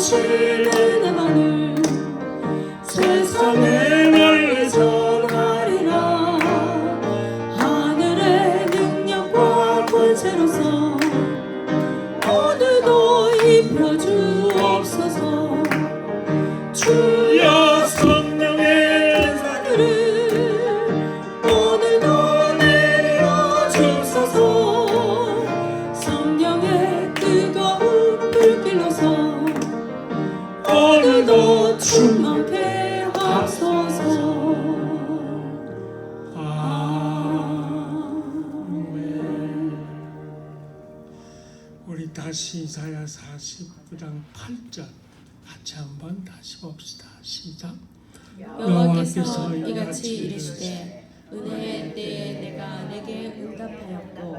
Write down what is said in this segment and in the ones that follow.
주실 은혜 많은 세상에 널리 전하리라. 하늘의 능력과 권세로서 오늘도 입혀 주옵소서. 주여 성령의 은사들을 오늘도 내려 주소서. 성령의 뜨거운 불길로서 오늘도 충만케 하소서. 아멘. 우리 다시 이사야 49장 8절 같이 한번 다시 봅시다. 시작. 여호와께서 이같이 이르시되 은혜의 때에 내가 내게 응답하였고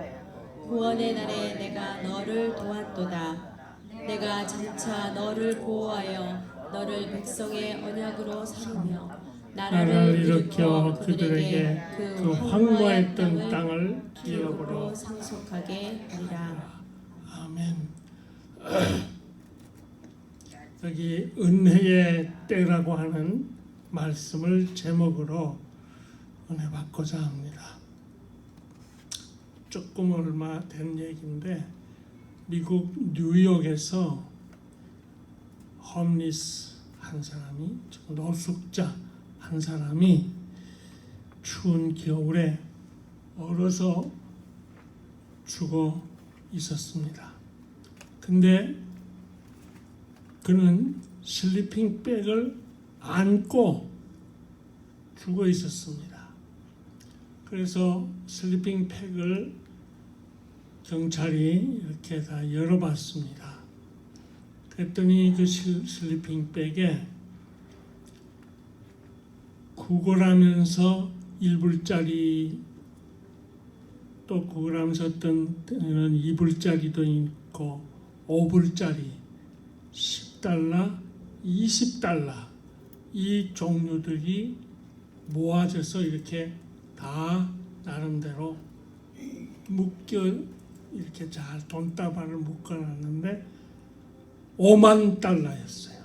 구원의 날에 내가 너를 도왔도다. 내가 장차 너를 보호하여 너를 백성의 언약으로 삼으며 나라를 일으켜 그들에게 그 황무했던 땅을 기업으로 상속하게 하리라. 아멘. 여기 은혜의 때라고 하는 말씀을 제목으로 은혜 받고자 합니다. 조금 얼마 된 얘기인데 미국 뉴욕에서 홈리스 한 사람이, 노숙자 한 사람이 추운 겨울에 얼어서 죽어 있었습니다. 근데 그는 슬리핑 백을 안고 죽어 있었습니다. 그래서 슬리핑 백을 경찰이 이렇게 다 열어봤습니다. 그랬더니 그 슬리핑 백에 구걸하면서 1불짜리 또 구걸하면서 어떤 2불짜리도 있고 5불짜리 10달러, 20달러 이 종류들이 모아져서 이렇게 다 나름대로 묶여 이렇게 잘 돈다발을 묶어놨는데 5만 달러였어요.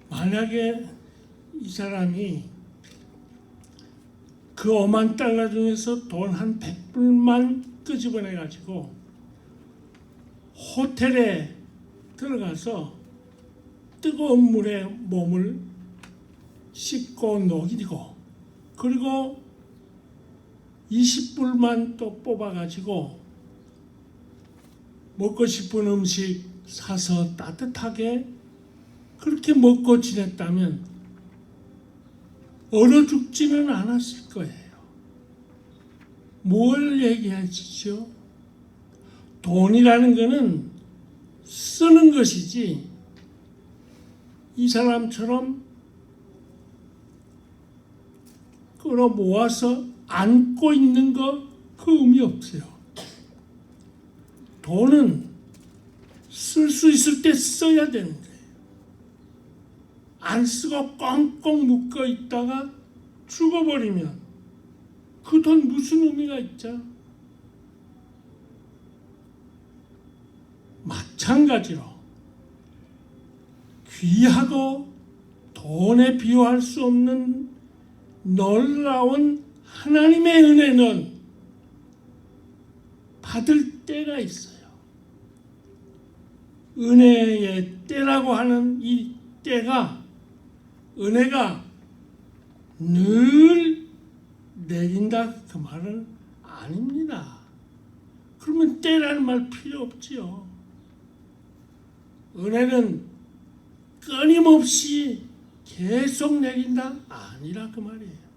만약에 이 사람이 그 5만 달러 중에서 돈 한 100불만 끄집어내 가지고 호텔에 들어가서 뜨거운 물에 몸을 씻고 녹이고 그리고 20불만 또 뽑아가지고 먹고 싶은 음식 사서 따뜻하게 그렇게 먹고 지냈다면 얼어 죽지는 않았을 거예요. 뭘 얘기하시죠? 돈이라는 것은 쓰는 것이지 이 사람처럼 끌어 모아서 안고 있는 거 그 의미 없어요. 돈은 쓸 수 있을 때 써야 되는 거예요. 안 쓰고 꽁꽁 묶어 있다가 죽어버리면 그 돈 무슨 의미가 있죠? 마찬가지로 귀하고 돈에 비유할 수 없는 놀라운 하나님의 은혜는 받을 때가 있어요. 은혜의 때라고 하는 이 때가 은혜가 늘 내린다 그 말은 아닙니다. 그러면 때라는 말 필요 없지요. 은혜는 끊임없이 계속 내린다 아니라 그 말이에요.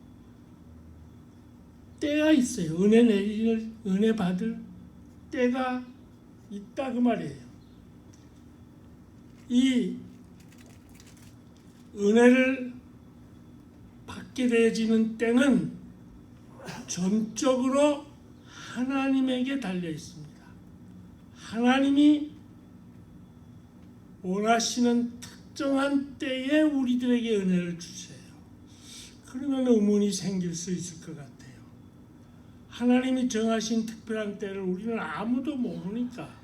때가 있어요. 은혜 받을 때가 있다 그 말이에요. 이 은혜를 받게 되어지는 때는 전적으로 하나님에게 달려 있습니다. 하나님이 원하시는 특정한 때에 우리들에게 은혜를 주세요. 그러면 의문이 생길 수 있을 것 같아요. 하나님이 정하신 특별한 때를 우리는 아무도 모르니까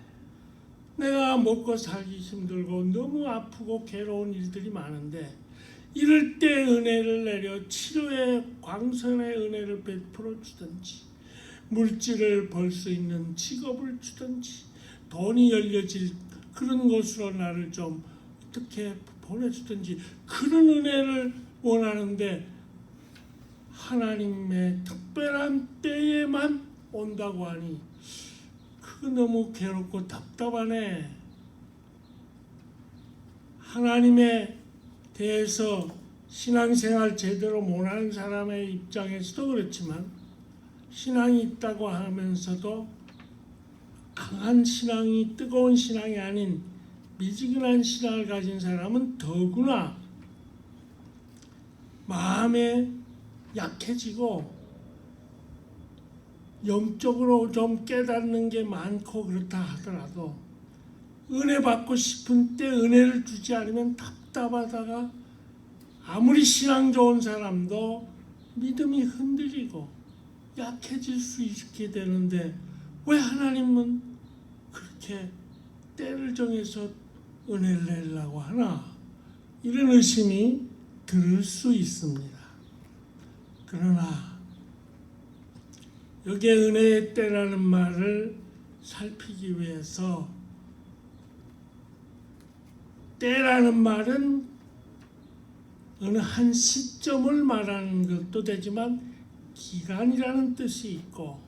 내가 먹고 살기 힘들고 너무 아프고 괴로운 일들이 많은데 이럴 때 은혜를 내려 치료의 광선의 은혜를 베풀어 주든지 물질을 벌 수 있는 직업을 주든지 돈이 열려질 그런 곳으로 나를 좀 어떻게 보내주든지 그런 은혜를 원하는데 하나님의 특별한 때에만 온다고 하니 그거 너무 괴롭고 답답하네. 하나님에 대해서 신앙생활 제대로 못하는 사람의 입장에서도 그렇지만 신앙이 있다고 하면서도 강한 신앙이 뜨거운 신앙이 아닌 미지근한 신앙을 가진 사람은 더구나 마음에 약해지고 영적으로 좀 깨닫는 게 많고 그렇다 하더라도 은혜 받고 싶은 때 은혜를 주지 않으면 답답하다가 아무리 신앙 좋은 사람도 믿음이 흔들리고 약해질 수 있게 되는데 왜 하나님은 그렇게 때를 정해서 은혜를 내려고 하나? 이런 의심이 들 수 있습니다. 그러나 여기에 은혜의 때라는 말을 살피기 위해서 때라는 말은 어느 한 시점을 말하는 것도 되지만 기간이라는 뜻이 있고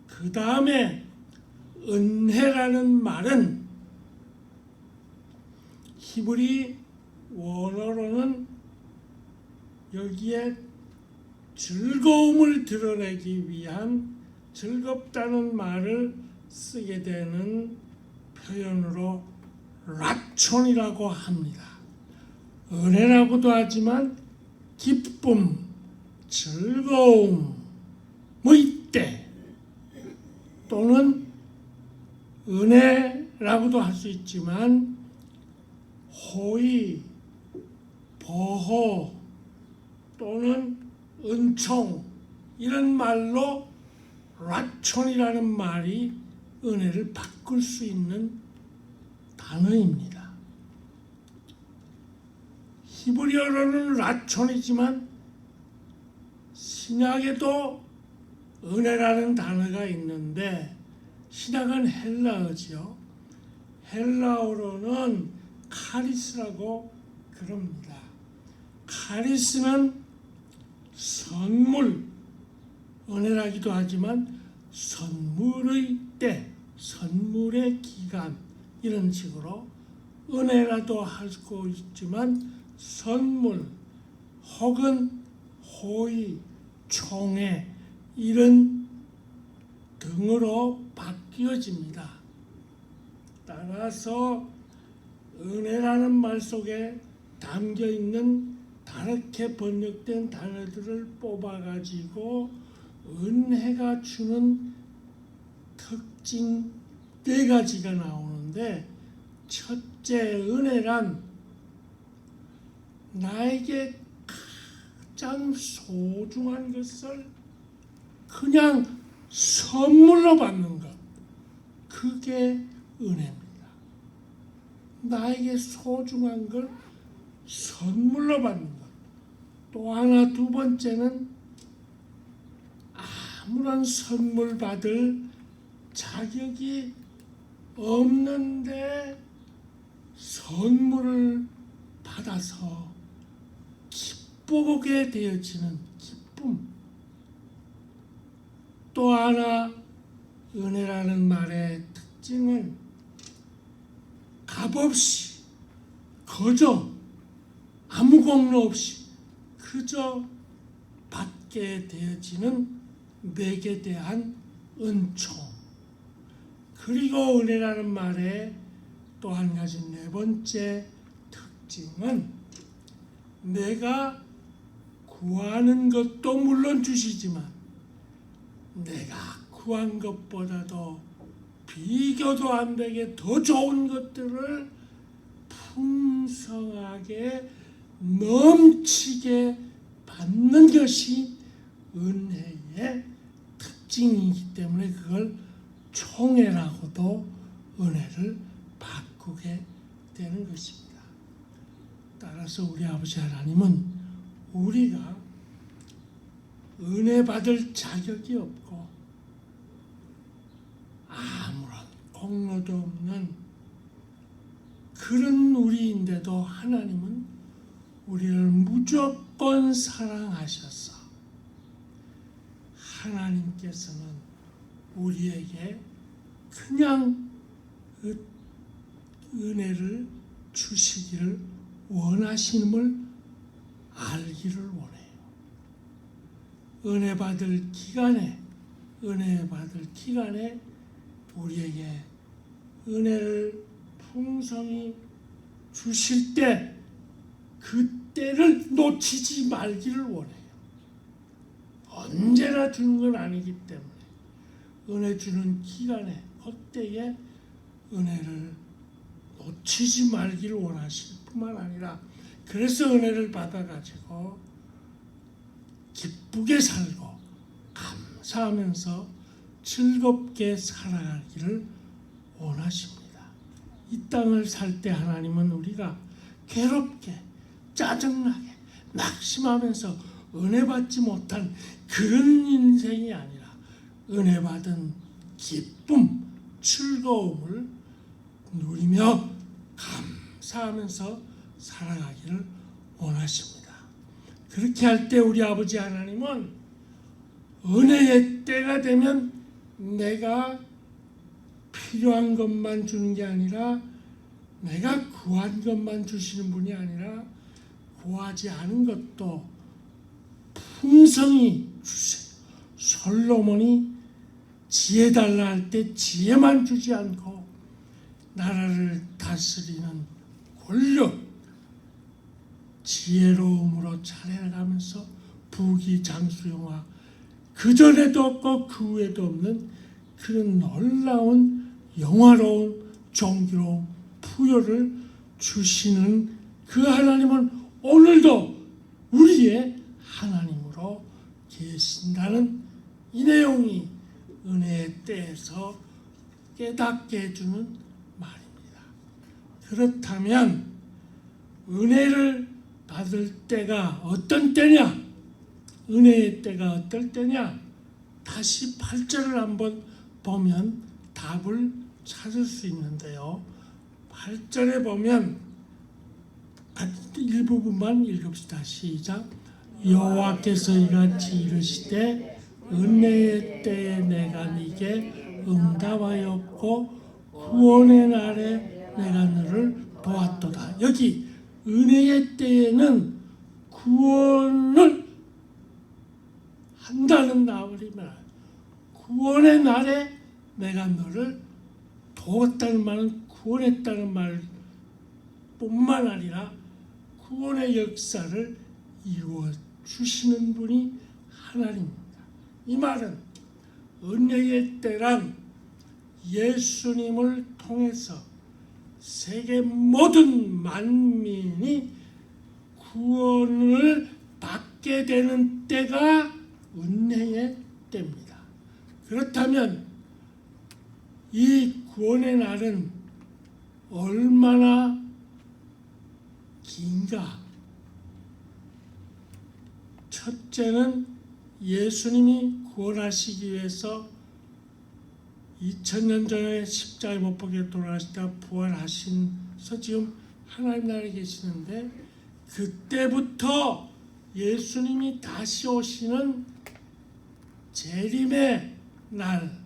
그 다음에 은혜라는 말은 히브리 원어로는 여기에 즐거움을 드러내기 위한 즐겁다는 말을 쓰게 되는 표현으로 라촌이라고 합니다. 은혜라고도 하지만 기쁨, 즐거움, 이때 또는 은혜라고도 할 수 있지만 호의, 보호 또는 은총 이런 말로 라촌이라는 말이 은혜를 바꿀 수 있는 단어입니다. 히브리어로는 라촌이지만 신약에도 은혜라는 단어가 있는데 신약은 헬라어죠. 헬라어로는 카리스라고 그럽니다. 카리스는 선물, 은혜라기도 하지만 선물의 때, 선물의 기간 이런 식으로 은혜라도 할 수 있지만 선물 혹은 호의, 총회 이런 등으로 바뀌어집니다. 따라서 은혜라는 말 속에 담겨 있는 다르게 번역된 단어들을 뽑아가지고 은혜가 주는 특징 4가지가 나오는데 첫째 은혜란 나에게 가장 소중한 것을 그냥 선물로 받는 것 그게 은혜입니다. 나에게 소중한 걸 선물로 받는 것. 또 하나 두 번째는 아무런 선물 받을 자격이 없는데 선물을 받아서 기쁘게 되어지는 기쁨. 또 하나 은혜라는 말의 특징은 값없이 거저 아무 공로 없이 그저 받게 되어지는 내게 대한 은총. 그리고 은혜라는 말의 또 한 가지 4번째 특징은 내가 구하는 것도 물론 주시지만 내가 구한 것보다도 비교도 안 되게 더 좋은 것들을 풍성하게 넘치게 받는 것이 은혜의 특징이기 때문에 그걸 총회라고도 은혜를 바꾸게 되는 것입니다. 따라서 우리 아버지 하나님은 우리가 은혜 받을 자격이 없고 아무런 공로도 없는 그런 우리인데도 하나님은 우리를 무조건 사랑하셔서 하나님께서는 우리에게 그냥 은혜를 주시기를 원하심을 알기를 원해요. 은혜 받을 기간에 우리에게 은혜를 풍성히 주실 때 그때를 놓치지 말기를 원해요. 언제나 주는 건 아니기 때문에 은혜 주는 기간에 그때에 은혜를 놓치지 말기를 원하실 뿐만 아니라 그래서 은혜를 받아가지고 기쁘게 살고 감사하면서 즐겁게 살아가기를 원하십니다. 이 땅을 살 때 하나님은 우리가 괴롭게 짜증나게 낙심하면서 은혜 받지 못한 그런 인생이 아니라 은혜 받은 기쁨, 즐거움을 누리며 감사하면서 살아가기를 원하십니다. 그렇게 할 때 우리 아버지 하나님은 은혜의 때가 되면 내가 필요한 것만 주는 게 아니라 내가 구한 것만 주시는 분이 아니라 구하지 않은 것도 풍성히 주세요. 솔로몬이 지혜 달라 할 때 지혜만 주지 않고 나라를 다스리는 권력, 지혜로움으로 차려가면서 부귀장수영화 그 전에도 없고 그 후에도 없는 그런 놀라운 영화로운 존귀로운 부여를 주시는 그 하나님은 오늘도 우리의 하나님으로 계신다는 이 내용이 은혜의 때에서 깨닫게 해주는 말입니다. 그렇다면 은혜를 받을 때가 어떤 때냐? 은혜의 때가 어떨 때냐? 다시 8절을 한번 보면 답을 찾을 수 있는데요. 8절에 보면 일부분만 읽읍시다. 시작. 여호와께서 이같이 이르시되 은혜의 때에 내가 네게 응답하였고 구원의 날에 내가 너를 도왔도다. 여기 은혜의 때에는 구원을 한다는 말입니다. 구원의 날에 내가 너를 도왔다는 말은 구원했다는 말 뿐만 아니라 구원의 역사를 이루어 주시는 분이 하나님입니다. 이 말은 은혜의 때란 예수님을 통해서 세계 모든 만민이 구원을 받게 되는 때가 은혜의 때입니다. 그렇다면 이 구원의 날은 얼마나 긴가? 첫째는 예수님이 구원하시기 위해서 2000년 전에 십자가에 못 박혀 돌아가시다 부활하셔서 지금 하나님 나라에 계시는데 그때부터 예수님이 다시 오시는 재림의 날,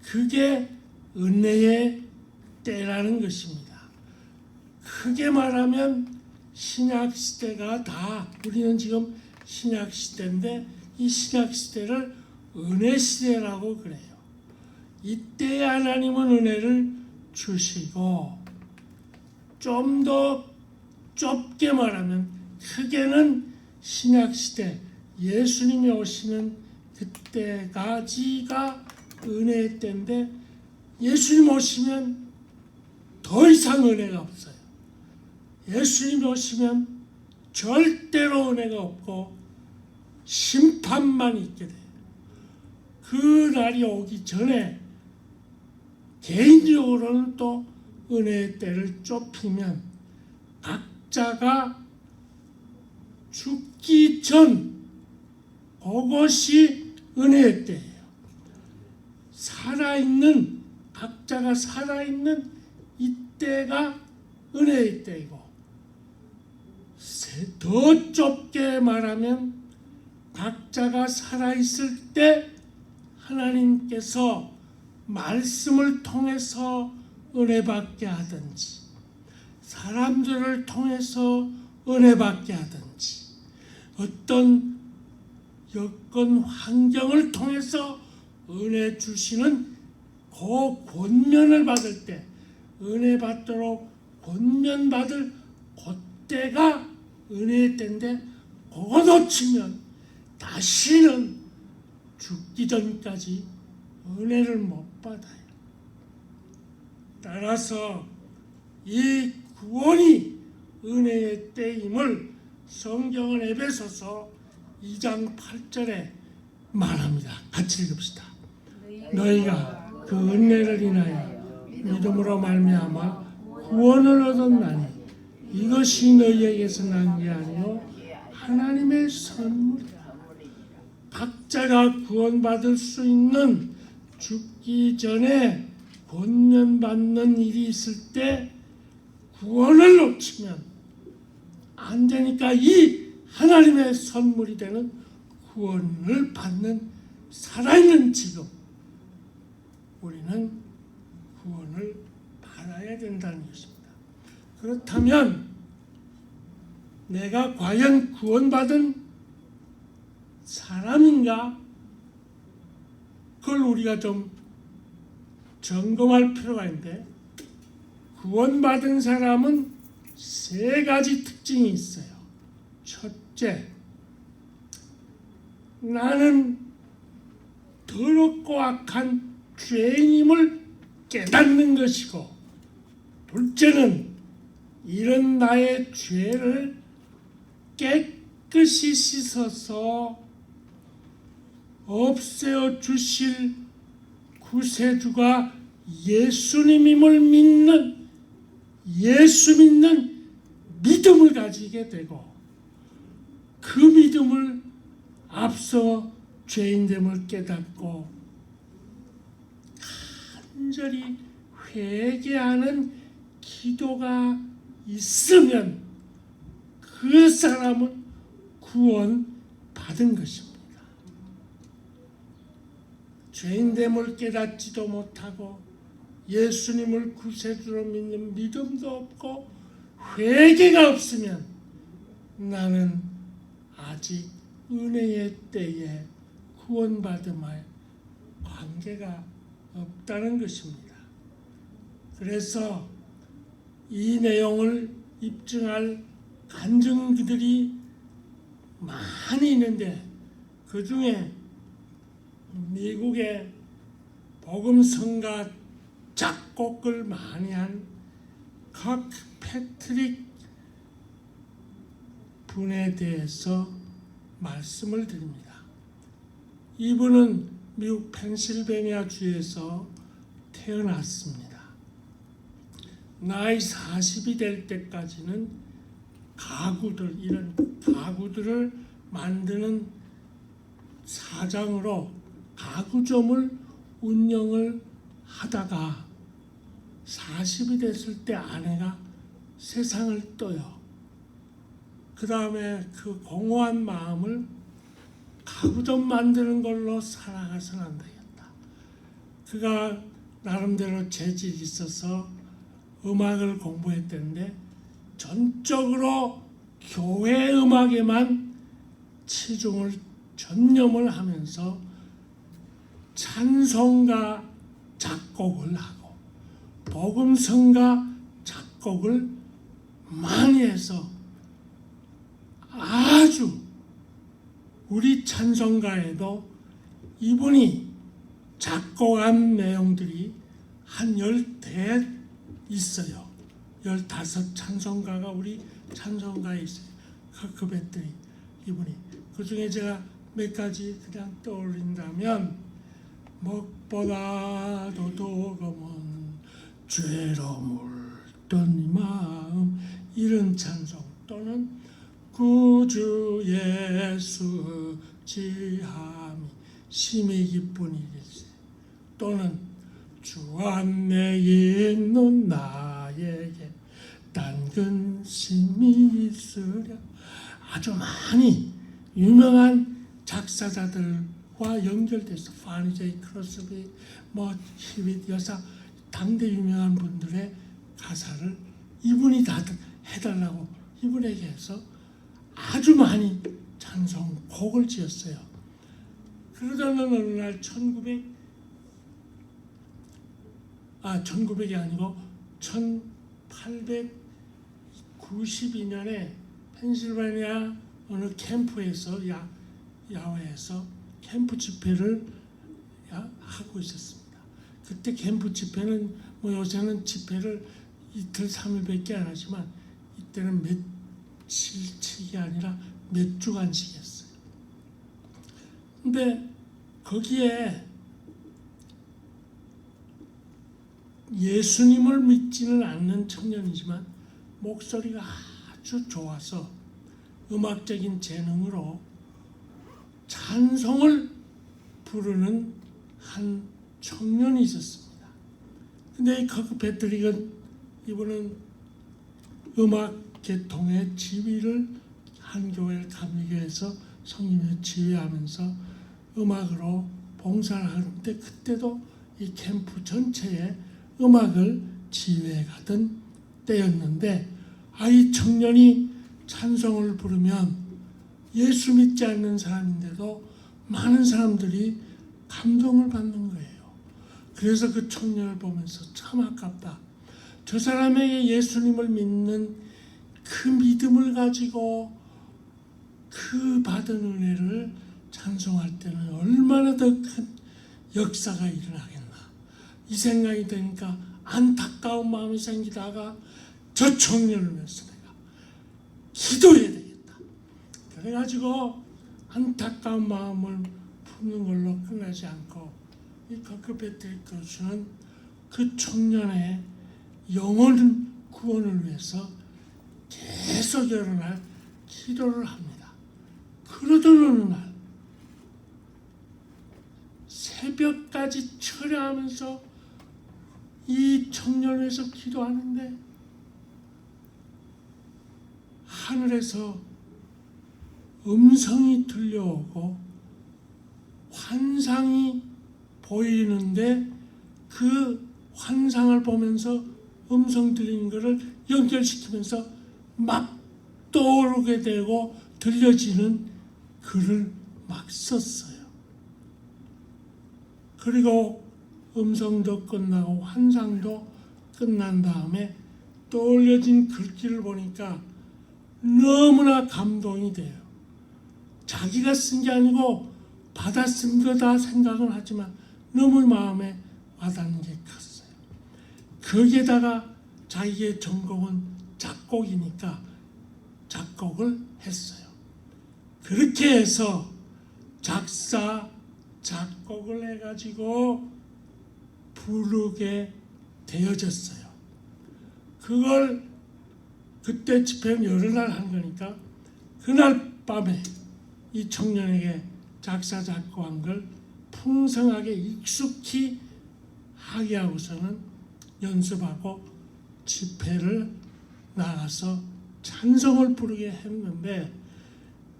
그게 은혜의 때라는 것입니다. 크게 말하면 신약시대가 다, 우리는 지금 신약시대인데 이 신약시대를 은혜시대라고 그래요. 이때 하나님은 은혜를 주시고 좀 더 좁게 말하면 크게는 신약시대 예수님이 오시는 그때까지가 은혜의 때인데 예수님 오시면 더 이상 은혜가 없어요. 예수님 오시면 절대로 은혜가 없고 심판만 있게 돼요. 그 날이 오기 전에 개인적으로는 또 은혜의 때를 좁히면 각자가 죽기 전 그것이 은혜의 때예요. 살아있는 각자가 살아있는 이때가 은혜의 때이고, 더 좁게 말하면 각자가 살아있을 때 하나님께서 말씀을 통해서 은혜받게 하든지, 사람들을 통해서 은혜받게 하든지, 어떤 여건 환경을 통해서 은혜 주시는 그 권면을 받을 때, 은혜 받도록 권면받을 그때가 은혜의 때인데, 그거 놓치면 다시는 죽기 전까지 은혜를 못 받아요. 따라서 이 구원이 은혜의 때임을 성경은 에베소서 2장 8절에 말합니다. 같이 읽읍시다. 너희가 그 은혜를 인하여 믿음으로 말미암아 구원을 얻었나니 이것이 너희에게서 난 게 아니요 하나님의 선물이라. 각자가 구원받을 수 있는 죽기 전에 권면받는 일이 있을 때 구원을 놓치면 안 되니까 이 하나님의 선물이 되는 구원을 받는 살아있는 지금 우리는 구원을 받아야 된다는 것입니다. 그렇다면 내가 과연 구원받은 사람인가? 그걸 우리가 좀 점검할 필요가 있는데, 구원받은 사람은 세 가지 특징이 있어요. 첫째, 나는 더럽고 악한 죄인임을 깨닫는 것이고, 둘째는 이런 나의 죄를 깨끗이 씻어서 없애어 주실 구세주가 예수님임을 믿는, 예수 믿는 믿음을 가지게 되고, 그 믿음을 앞서 죄인됨을 깨닫고 간절히 회개하는 기도가 있으면 그 사람은 구원 받은 것입니다. 죄인됨을 깨닫지도 못하고 예수님을 구세주로 믿는 믿음도 없고 회개가 없으면 나는 아직 은혜의 때에 구원받음에 관계가 없다는 것입니다. 그래서 이 내용을 입증할 간증들이 많이 있는데, 그 중에 미국의 복음성가 작곡을 많이 한 커크 패트릭 분에 대해서 말씀을 드립니다. 이분은 미국 펜실베니아 주에서 태어났습니다. 나이 40이 될 때까지는 이런 가구들을 만드는 사장으로 가구점을 운영을 하다가 40이 됐을 때 아내가 세상을 떠요. 그 다음에 그 공허한 마음을 가구점 만드는 걸로 살아가서는 안 되겠다. 그가 나름대로 재질이 있어서 음악을 공부했는데 전적으로 교회 음악에만 전념을 하면서 찬송가 작곡을 하고 복음성가 작곡을 많이 해서 아주 우리 찬송가에도 이분이 작곡한 내용들이 한 10대 있어요. 15 찬송가가 우리 찬송가에 있어요. 그 배들이 이분이. 그 중에 제가 몇 가지 그냥 떠올린다면, 무엇보다도 도금은 죄로 물던 이 마음 이런 찬송 또는 구주 예수 지함이 심히 기쁜 일일세 또는 주 안에 있는 나에게 딴 근심이 있으랴. 아주 많이 유명한 작사자들과 연결돼서 파니 제이 크로스비, 히빗 여사 당대 유명한 분들의 가사를 이분이 다 해달라고 이분에게 해서 아주 많이 찬송곡을 지었어요. 그러다가 어느 날 1900이 아니고 1892년에 펜실베니아 어느 캠프에서 야외에서 캠프 집회를 하고 있었습니다. 그때 캠프 집회는 요새는 집회를 이틀 3일밖에 안 하지만 이때는 며칠치기 아니라 몇 주간씩 했어요. 근데 거기에 예수님을 믿지는 않는 청년이지만 목소리가 아주 좋아서 음악적인 재능으로 찬송을 부르는 한 청년이 있었습니다. 근데 그 패트릭은 이분은 음악 계통의 지휘를 한 교회 감리교에서 성인을 지휘하면서 음악으로 봉사를 하는데 그때도 이 캠프 전체에 음악을 지휘해 가던 때였는데 이 청년이 찬송을 부르면 예수 믿지 않는 사람인데도 많은 사람들이 감동을 받는 거예요. 그래서 그 청년을 보면서 참 아깝다. 저 사람에게 예수님을 믿는 그 믿음을 가지고 그 받은 은혜를 찬송할 때는 얼마나 더 큰 역사가 일어나겠나. 이 생각이 드니까 안타까운 마음이 생기다가 저 청년을 위해서 내가 기도해야 되겠다. 그래가지고 안타까운 마음을 푸는 걸로 끝나지 않고 이 커크 패트릭 교수는 그 청년의 영혼 구원을 위해서 계속 여러 날 기도를 합니다. 그러던 어느 날 새벽까지 철야하면서 이 청년을 위해서 기도하는데 하늘에서 음성이 들려오고 환상이 보이는데 그 환상을 보면서 음성 들리는 것을 연결시키면서 막 떠오르게 되고 들려지는 글을 막 썼어요. 그리고 음성도 끝나고 환상도 끝난 다음에 떠올려진 글귀를 보니까 너무나 감동이 돼요. 자기가 쓴 게 아니고 받아 쓴 거다 생각은 하지만 너무 마음에 와닿는 게 컸어요. 거기에다가 자기의 전공은 작곡이니까 작곡을 했어요. 그렇게 해서 작곡을 해가지고 부르게 되어졌어요. 그걸 그때 집회는 여러 날 한 거니까 그날 밤에 이 청년에게 작사 작곡한 걸 풍성하게 익숙히 하게 하고서는 연습하고 집회를 나가서 찬송을 부르게 했는데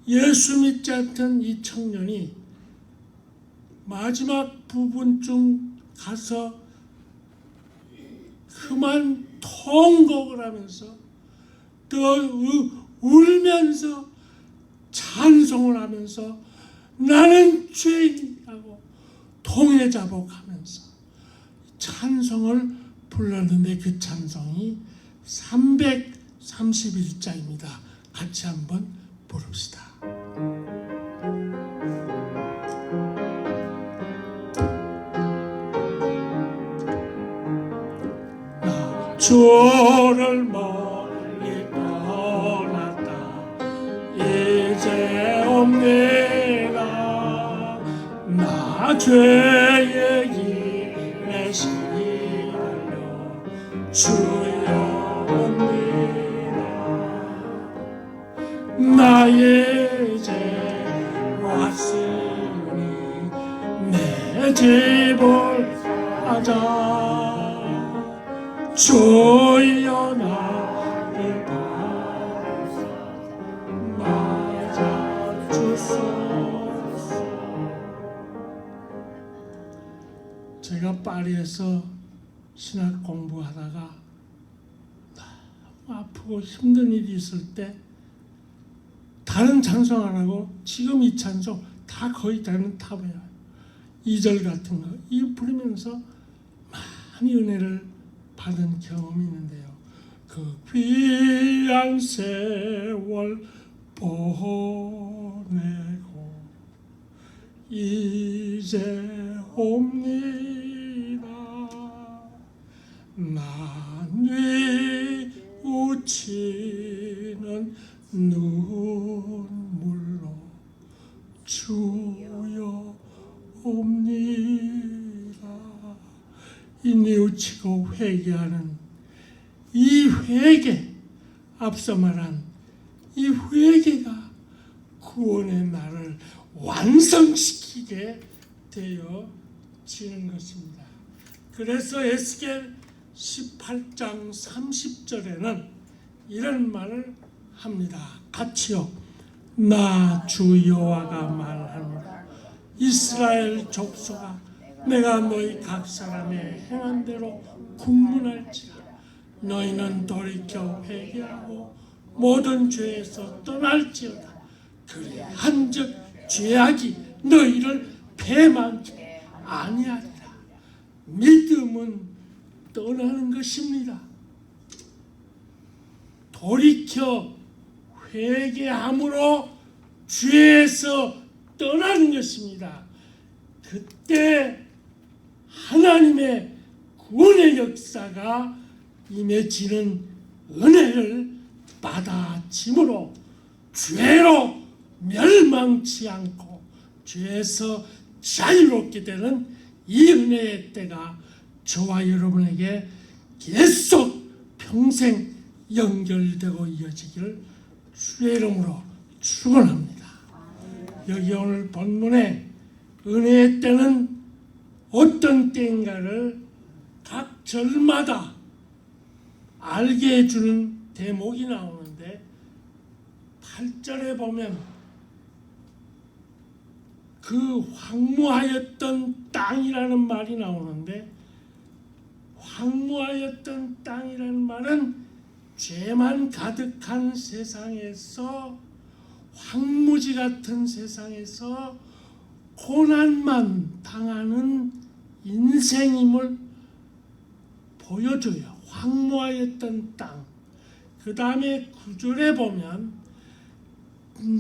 예수 믿지 않던 이 청년이 마지막 부분쯤 가서 그만 통곡을 하면서 또 울면서 찬송을 하면서 나는 죄인이라고 통회자복하면서 찬송을 불렀는데 그 찬송이 331자입니다. 같이 한번 부릅시다. 나 주를 멀리 떠났다 이제 옵니다. 나 죄의 길에 시달려 주옵니다. 나의 죄 왔으니 내 죄를 하자. 주여 나를 맞아 주소서. 제가 파리에서 신학 공부하다가 너무 아프고 힘든 일이 있을 때 다른 찬송 안 하고 지금 이 찬송 다 거의 다는 탑이에요. 2절 같은 거 이 부르면서 많이 은혜를 받은 경험이 있는데요. 그 귀한 세월 보내고 이제 옵니다. 난 뉘우치는 눈물로 주여 옵니다. 이 뉘우치고 회개하는 이 회개, 앞서 말한 이 회개가 구원의 날을 완성시키게 되어지는 것입니다. 그래서 에스겔 18장 30절에는 이런 말을 합니다. 같이요. 나 주 여호와가 말합니다. 이스라엘 족속아, 내가 너희 각 사람의 행한 대로 군문할지라. 너희는 돌이켜 회개하고 모든 죄에서 떠날지어다. 그래 한즉 죄악이 너희를 배만치 아니하리라. 믿음은 떠나는 것입니다. 돌이켜 회개함으로 죄에서 떠나는 것입니다. 그때 하나님의 구원의 역사가 임해지는 은혜를 받아짐으로 죄로 멸망치 않고 죄에서 자유롭게 되는 이 은혜의 때가 저와 여러분에게 계속 평생 연결되고 이어지기를 주의 이름으로 축원합니다. 여기 오늘 본문에 은혜의 때는 어떤 때인가를 각 절마다 알게 해주는 대목이 나오는데 8절에 보면 그 황무하였던 땅이라는 말이 나오는데 황무하였던 땅이라는 말은 죄만 가득한 세상에서 황무지 같은 세상에서 고난만 당하는 인생임을 보여줘요. 황무하였던 땅. 그 다음에 9절에 보면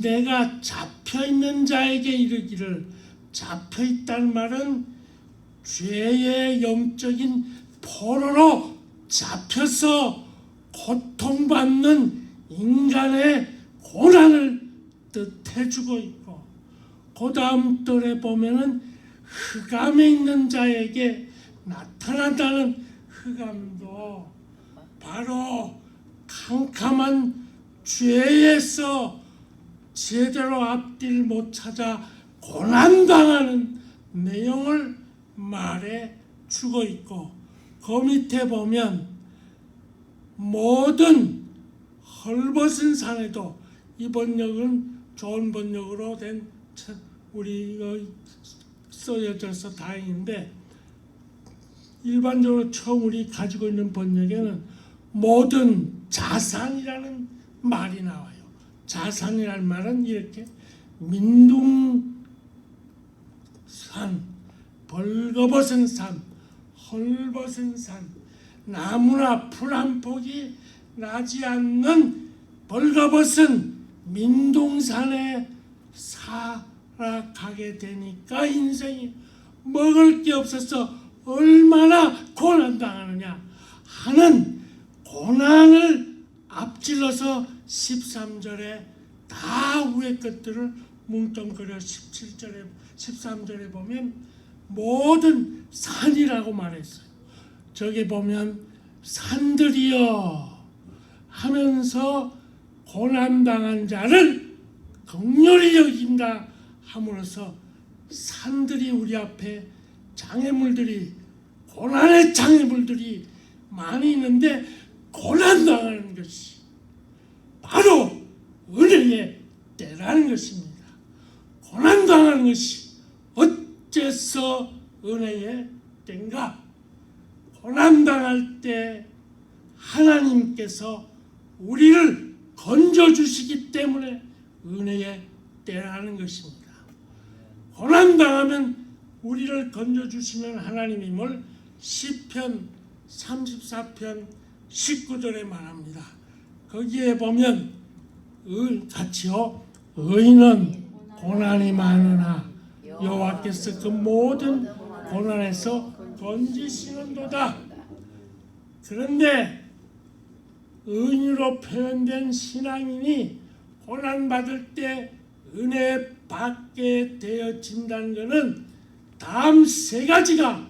내가 잡혀있는 자에게 이르기를, 잡혀있다는 말은 죄의 영적인 포로로 잡혀서 고통받는 인간의 고난을 뜻해주고 있고, 그 다음 절에 보면은 흑암에 있는 자에게 나타난다는 흑암도 바로 캄캄한 죄에서 제대로 앞길 못 찾아 고난당하는 내용을 말해 주고 있고, 그 밑에 보면 모든 헐벗은 산에도, 이 번역은 좋은 번역으로 된 우리가 써져서 다행인데, 일반적으로 처음 우리 가지고 있는 번역에는 모든 자산이라는 말이 나와요. 자산이라는 말은 이렇게 민둥산, 벌거벗은 산, 헐벗은 산, 나무나 풀 한 폭이 나지 않는 벌거벗은 민둥산에 살아가게 되니까 인생이 먹을 게 없어서 얼마나 고난당하느냐 하는 고난을 앞질러서 13절에 다 위의 것들을 뭉뚱그려 17절에 13절에 보면 모든 산이라고 말했어요. 저기 보면 산들이여 하면서 고난당한 자를 긍휼히 여긴다 함으로써 산들이 우리 앞에 장애물들이 고난의 장애물들이 많이 있는데 고난당하는 것이 바로 은혜의 때라는 것입니다. 고난당하는 것이 어째서 은혜의 때인가? 고난당할 때 하나님께서 우리를 건져주시기 때문에 은혜의 때라는 것입니다. 고난당하면 우리를 건져주시는 하나님임을 시편 34편 19절에 말합니다. 거기에 보면 같이요. 의인은 고난이 많으나 여호와께서 그 모든 고난에서 건지시는도다. 그런데 의인으로 표현된 신앙인이 고난받을 때 은혜 받게 되어진다는 것은 다음 세 가지가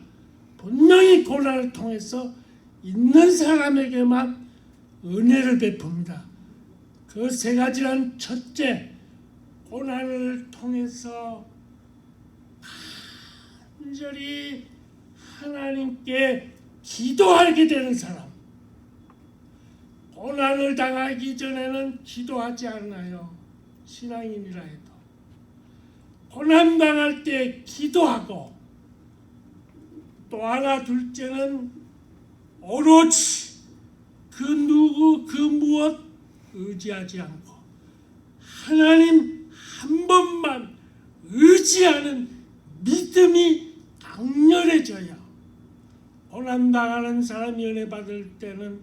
분명히 고난을 통해서 있는 사람에게만 은혜를 베풉니다. 그 세 가지란 첫째, 고난을 통해서 간절히 하나님께 기도하게 되는 사람. 고난을 당하기 전에는 기도하지 않아요. 신앙인이라 해도. 고난 당할 때 기도하고, 또 하나 둘째는 오로지 그 누구 그 무엇 의지하지 않고 하나님 한 번만 의지하는 믿음이 강렬해져요. 고난 당하는 사람이 은혜 받을 때는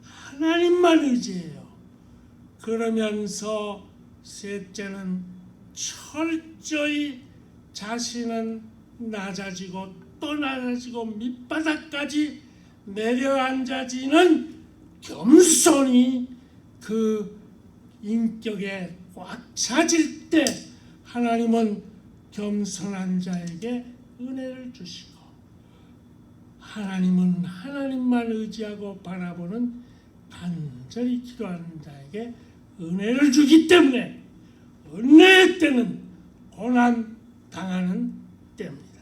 하나님만 의지해요. 그러면서 셋째는 철저히 자신은 낮아지고 또 낮아지고 밑바닥까지 내려앉아지는 겸손이 그 인격에 꽉 차질 때 하나님은 겸손한 자에게 은혜를 주시고, 하나님은 하나님만 의지하고 바라보는 간절히 기도하는 자에게 은혜를 주기 때문에 은혜의 때는 고난 당하는 때입니다.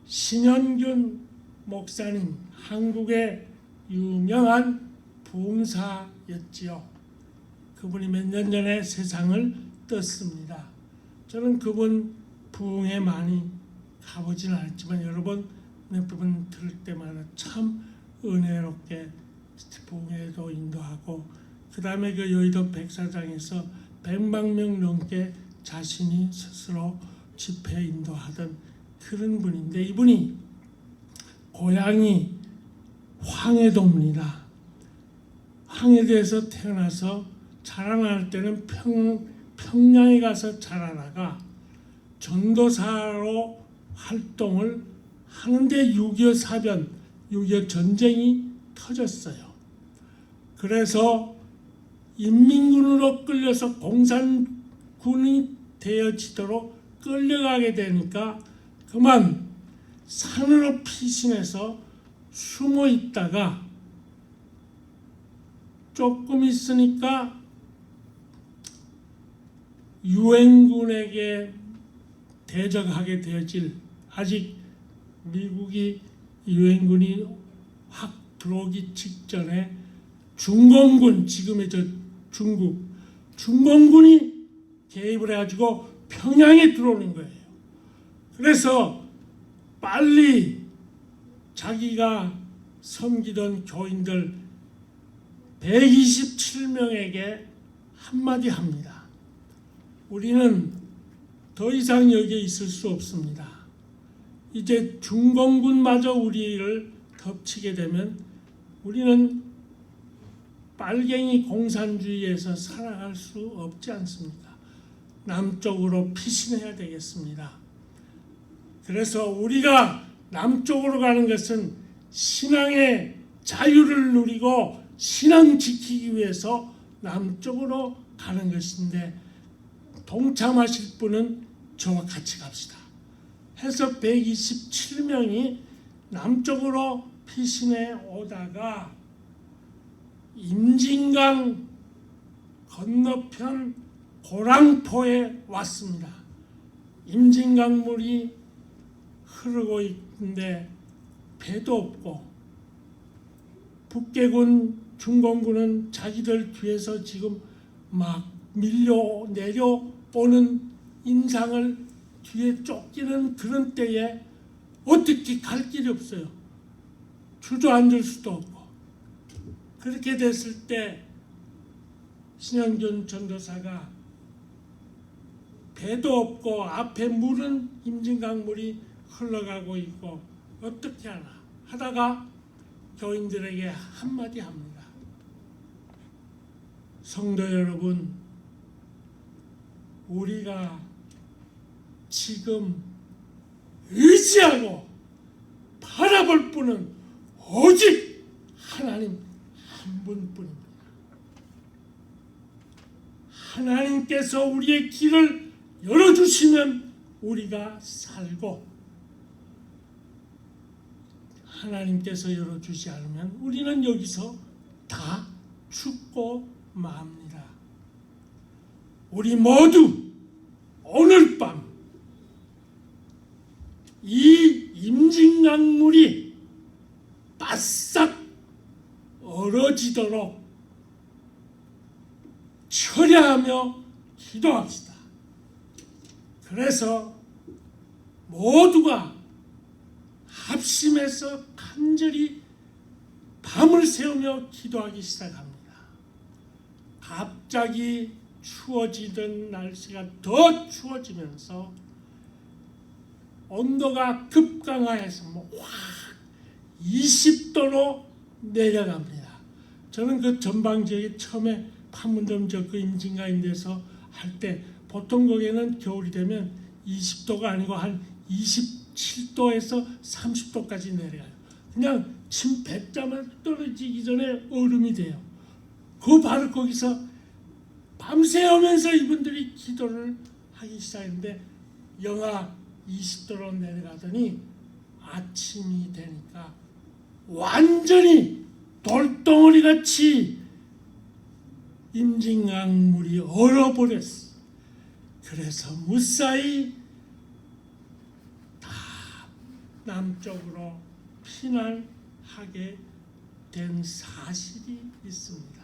신현균 목사님, 한국의 유명한 부흥사였지요. 그분이 몇 년 전에 세상을 떴습니다. 저는 그분 부흥에 많이 가보지는 않았지만 여러 번 몇 번 들을 때마다 참 은혜롭게 부흥회도 인도하고, 그 다음에 그 여의도 백사장에서 100만 명 넘게 자신이 스스로 집회 인도하던 그런 분인데, 이분이 고향이 황해도입니다. 황해도에서 태어나서 자라날 때는 평양에 가서 자라다가 전도사로 활동을 하는데 6.25 사변, 6.25 전쟁이 터졌어요. 그래서 인민군으로 끌려서 공산군이 되어지도록 끌려가게 되니까 그만 산으로 피신해서 숨어 있다가 조금 있으니까 유엔군에게 대적하게 되어질, 아직 미국이 유엔군이 확 들어오기 직전에 중공군, 지금의 저 중공군이 개입을 해가지고 평양에 들어오는 거예요. 그래서 빨리 자기가 섬기던 교인들 127명에게 한마디 합니다. 우리는 더 이상 여기에 있을 수 없습니다. 이제 중공군마저 우리를 덮치게 되면 우리는 빨갱이 공산주의에서 살아갈 수 없지 않습니까? 남쪽으로 피신해야 되겠습니다. 그래서 우리가 남쪽으로 가는 것은 신앙의 자유를 누리고 신앙 지키기 위해서 남쪽으로 가는 것인데, 동참하실 분은 저와 같이 갑시다 해서 127명이 남쪽으로 피신에 오다가 임진강 건너편 고랑포에 왔습니다. 임진강물이 흐르고 있는데 배도 없고 북계군 중공군은 자기들 뒤에서 지금 막 밀려 내려오는 인상을 뒤에 쫓기는 그런 때에 어떻게 갈 길이 없어요. 주저앉을 수도 없고. 그렇게 됐을 때 신영균 전도사가 배도 없고 앞에 물은 임진강물이 흘러가고 있고 어떻게 하나 하다가 교인들에게 한마디 합니다. 성도 여러분, 우리가 지금 의지하고 바라볼 분은 오직 하나님 한 분뿐입니다. 하나님께서 우리의 길을 열어주시면 우리가 살고, 하나님께서 열어주지 않으면 우리는 여기서 다 죽고 맙니다. 우리 모두 오늘 밤 이 임진강물이 바싹 얼어지도록 철야하며 기도합시다. 그래서 모두가 합심해서 간절히 밤을 새우며 기도하기 시작합니다. 갑자기 추워지던 날씨가 더 추워지면서 온도가 급강하여서 확 20도로 내려갑니다. 저는 그 전방 지역에 처음에 판문점 그 임진강인데서 할 때 보통 거기는 겨울이 되면 20도가 아니고 한 27도에서 30도까지 내려가요. 그냥 침 뱉자마자 떨어지기 전에 얼음이 돼요. 그 바로 거기서 밤새우면서 이분들이 기도를 하기 시작했는데 영하 20도로 내려가더니 아침이 되니까 완전히 돌덩어리 같이 임진강물이 얼어버렸어. 그래서 무사히 다 남쪽으로 피난하게 된 사실이 있습니다.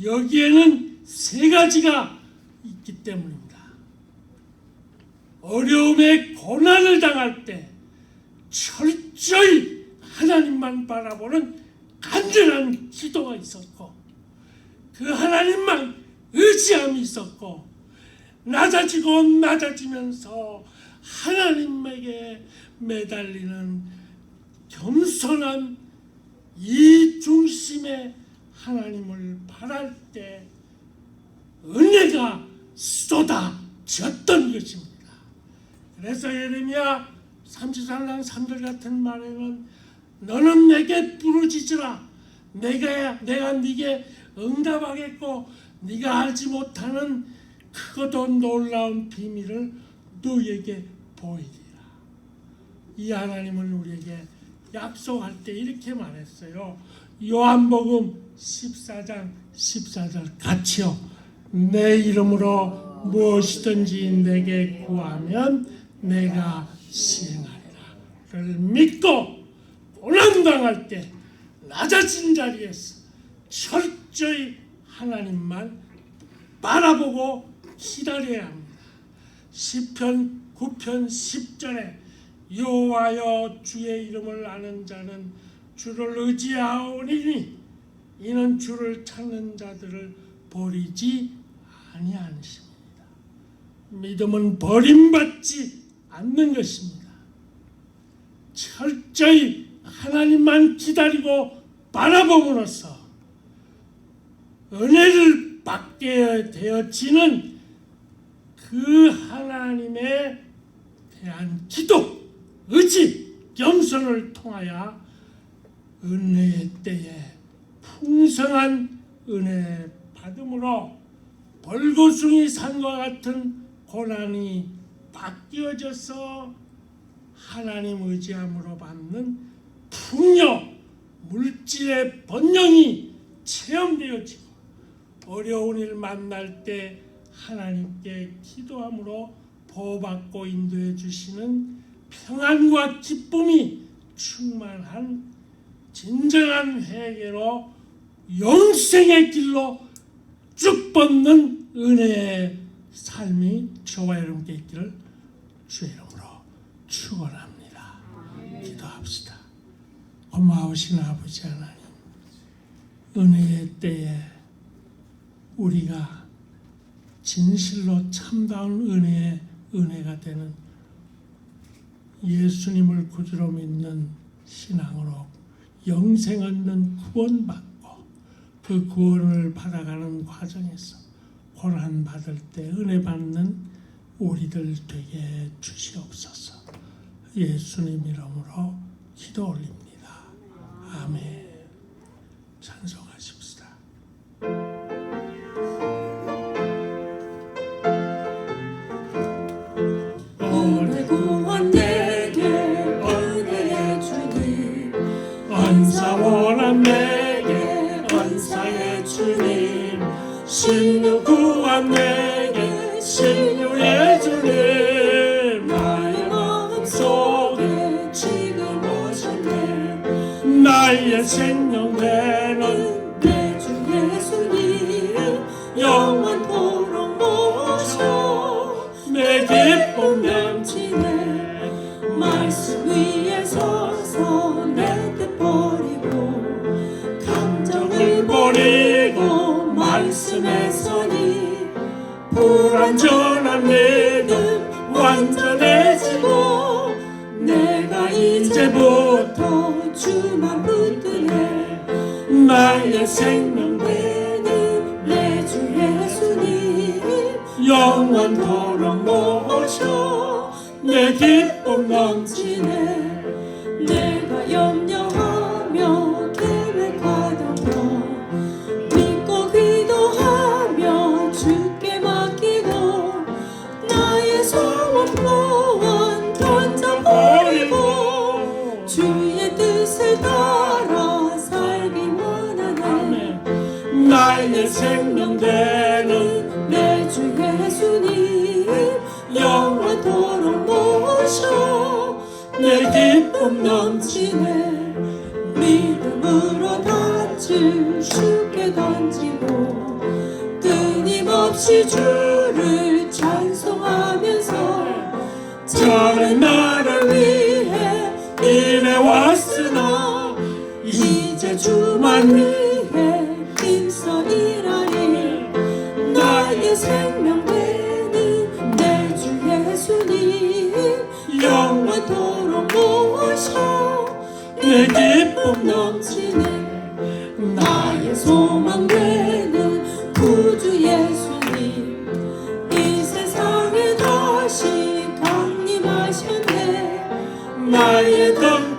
여기에는 세 가지가 있기 때문입니다. 어려움에 고난을 당할 때 철저히 하나님만 바라보는 간절한 기도가 있었고, 그 하나님만 의지함이 있었고, 낮아지면서 하나님에게 매달리는 겸손한 이 중심의 하나님을 바랄 때 은혜가 쏟아졌던 것입니다. 그래서 예레미야 33장 3절 같은 말에는 너는 내게 부르짖으라, 내가 네게 응답하겠고 네가 알지 못하는 크고도 놀라운 비밀을 너에게 보이리라. 이 하나님은 우리에게 약속할 때 이렇게 말했어요. 요한복음 14장 14절 같이요, 내 이름으로 무엇이든지 내게 구하면 내가 시행하리라를 믿고 고난당할 때 낮아진 자리에서 철저히 하나님만 바라보고 기다려야 합니다. 시편 9편 10절에 여호와여 주의 이름을 아는 자는 주를 의지하오니 이는 주를 찾는 자들을 버리지 아니하십니다. 믿음은 버림받지 않는 것입니다. 철저히 하나님만 기다리고 바라봄으로써 은혜를 받게 되어지는 그 하나님에 대한 기도, 의지, 겸손을 통하여 은혜의 때에 풍성한 은혜 받음으로 벌거숭이 산과 같은 고난이 바뀌어져서 하나님 의지함으로 받는 풍요, 물질의 번영이 체험되어지고 어려운 일 만날 때 하나님께 기도함으로 보호받고 인도해 주시는 평안과 기쁨이 충만한 진정한 회개로 영생의 길로 쭉 뻗는 은혜의 삶이 저와 여러분께 있기를 주의 이름으로 축원합니다. 기도합시다. 고마우신 아버지 하나님, 은혜의 때에 우리가 진실로 참다운 은혜의 은혜가 되는 예수님을 구주로 믿는 신앙으로 영생 얻는 구원받고 그 구원을 받아가는 과정에서 고난 받을 때 은혜 받는 우리들 되게 주시옵소서. 예수님 이름으로 기도 올립니다. 아멘. 찬송하십시다. 오늘 구원 내게 은혜의 주님, 언사원한 내게 언사의 주님, 신유 구한 내게 신유의 주님, 나의 마음속에 지금 오셨네. 나의 생명 되는 내 주 예수님, 영원토록 모셔 내 기쁨 넘치네. 말씀 위에 서서 내 뜻 버리고 감정을 버리고 말씀에 서니 불완전한 믿음 완전해지고 내가 이제부터 주만 붙드네. 나의 생명 되는 내 주 예수님, 영원토록 모셔 내 기쁨 넘치네. 내가 염려하며 계획하던 거 믿고 기도하며 주께 맡기고 나의 소원 소원 던져버리고 주의 뜻을 따라 살기 원하네. 나의 생명 되는 내 주 예수님, 영원토록 모셔 내 기쁨 넘치네. 믿음으로 닻을 쉽게 던지고 끊임없이 주를 찬송하면서 저는 나를 위해 일해왔으나 이제 주만 위해 힘써 일하리. 나의 생명 되는 내 주 예수님, 영원토록 모셔 내 기쁨 넘치네. 나의 소망 되는 구주 예수님, 이 세상에 다시 강림하셨네. 나의 덤